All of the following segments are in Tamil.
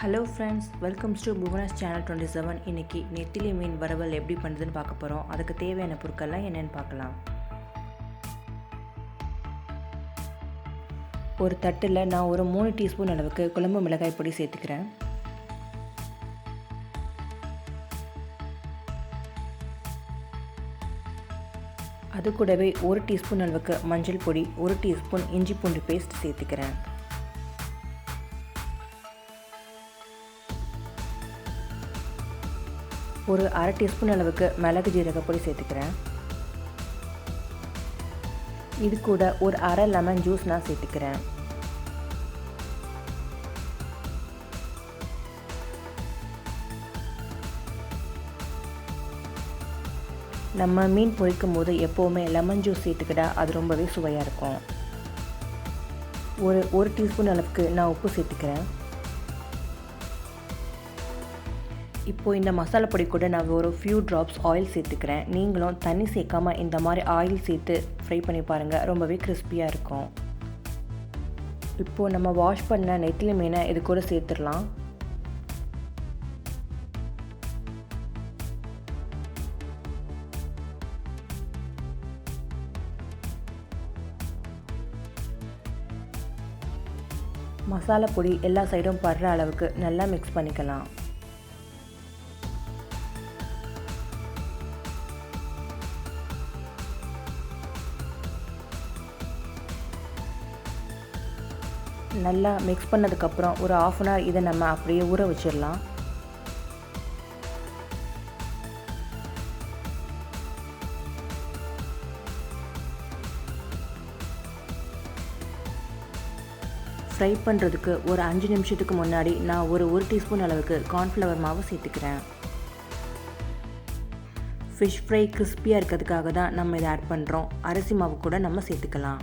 Hello friends, welcomes to Bhuvana's channel 27. இன்றைக்கி நெத்திலி மீன் வறுவல் எப்படி பண்ணுறதுன்னு பார்க்க போகிறோம். அதுக்கு தேவையான பொருட்கள்லாம் என்னென்னு பார்க்கலாம். ஒரு தட்டில் நான் ஒரு 3 டீஸ்பூன் அளவுக்கு குழம்பு மிளகாய் பொடி சேர்த்துக்கிறேன். அது கூடவே 1 டீஸ்பூன் அளவுக்கு மஞ்சள் பொடி, 1 டீஸ்பூன் இஞ்சி பூண்டு பேஸ்ட் சேர்த்துக்கிறேன். ஒரு அரை டீஸ்பூன் அளவுக்கு மிளகு ஜீரகப்பொடி சேர்த்துக்கிறேன். இது கூட ஒரு அரை லெமன் ஜூஸ் நான் சேர்த்துக்கிறேன். நம்ம மீன் பொரிக்கும் போது எப்போவுமே லெமன் ஜூஸ் சேர்த்துக்கிட்டா அது ரொம்பவே சுவையாக இருக்கும். ஒரு டீஸ்பூன் அளவுக்கு நான் உப்பு சேர்த்துக்கிறேன். இப்போது இந்த மசாலா பொடி கூட நான் ஒரு ஃபியூ ட்ராப்ஸ் ஆயில் சேர்த்துக்கிறேன். நீங்களும் தண்ணி சேர்க்காமல் இந்த மாதிரி ஆயில் சேர்த்து ஃப்ரை பண்ணி பாருங்கள், ரொம்பவே கிறிஸ்பியாக இருக்கும். இப்போது நம்ம வாஷ் பண்ண நெத்திலி மீனை இது கூட சேர்த்துடலாம். மசாலா பொடி எல்லா சைடும் படுற அளவுக்கு நல்லா மிக்ஸ் பண்ணிக்கலாம். நல்லா மிக்ஸ் பண்ணதுக்கப்புறம் ஒரு 1/2 அன் ஹவர் இதை நம்ம அப்படியே ஊற வச்சிடலாம். ஃப்ரை பண்ணுறதுக்கு ஒரு 5 நிமிஷத்துக்கு முன்னாடி நான் ஒரு டீஸ்பூன் அளவுக்கு கார்ன்ஃப்ளவர் மாவு சேர்த்துக்கிறேன். ஃபிஷ் ஃப்ரை கிறிஸ்பியாக இருக்கிறதுக்காக தான் நம்ம இதை ஆட் பண்ணுறோம். அரிசி மாவு கூட நம்ம சேர்த்துக்கலாம்.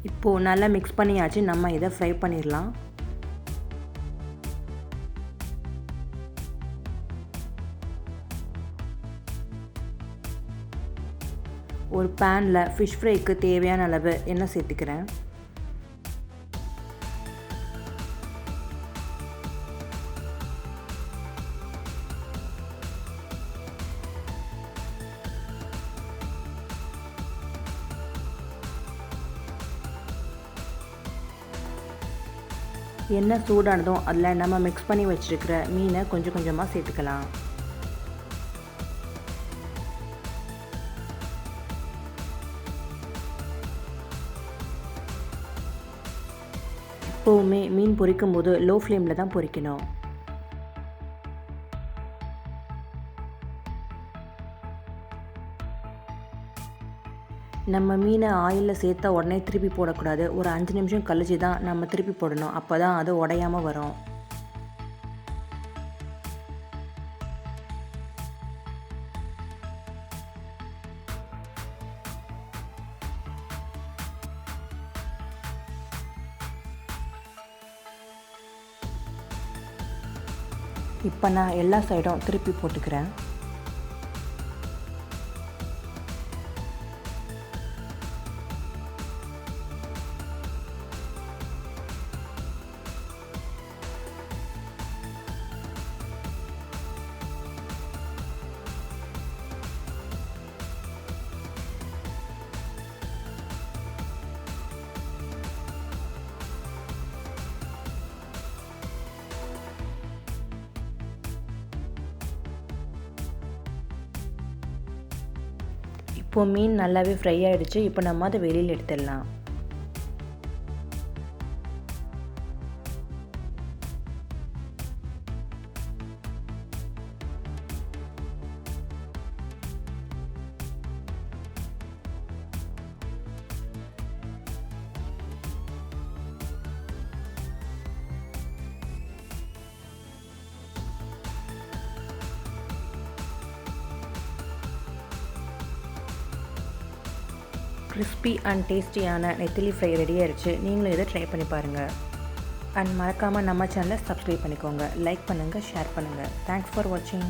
இப்போது நல்லா மிக்ஸ் பண்ணியாச்சு, நம்ம இதை ஃப்ரை பண்ணிடலாம். ஒரு பேனில் ஃபிஷ் ஃப்ரைக்கு தேவையான அளவு எண்ணெய் சேர்த்துக்கிறேன். எண்ணெய் சூடானதும் அதில் நம்ம மிக்ஸ் பண்ணி வச்சுருக்கிற மீனை கொஞ்சம் கொஞ்சமாக சேர்த்துக்கலாம். எப்போவுமே மீன் பொரிக்கும் போது லோ ஃப்ளேமில் தான் பொரிக்கணும். நம்ம மீனை ஆயிலில் சேர்த்த உடனே திருப்பி போடக்கூடாது. ஒரு 5 நிமிஷம் கழிச்சு தான் நம்ம திருப்பி போடணும். அப்போ தான் அது உடையாமல் வரும். இப்போ நான் எல்லா சைடும் திருப்பி போட்டுக்கிறேன். இப்போது மீன் நல்லாவே ஃப்ரை ஆகிடுச்சு. இப்போ நம்ம அதை வெளியில் எடுத்துடலாம். கிறிஸ்பி அண்ட் டேஸ்டியான நெத்திலி ஃப்ரை ரெடி ஆயிடுச்சு. நீங்களும் இதை ட்ரை பண்ணி பாருங்கள். அண்ட் மறக்காமல் நம்ம சேனலை சப்ஸ்கிரைப் பண்ணிக்கோங்க. லைக் பண்ணுங்கள், ஷேர் பண்ணுங்கள். தேங்க்ஸ் ஃபார் வாட்சிங்.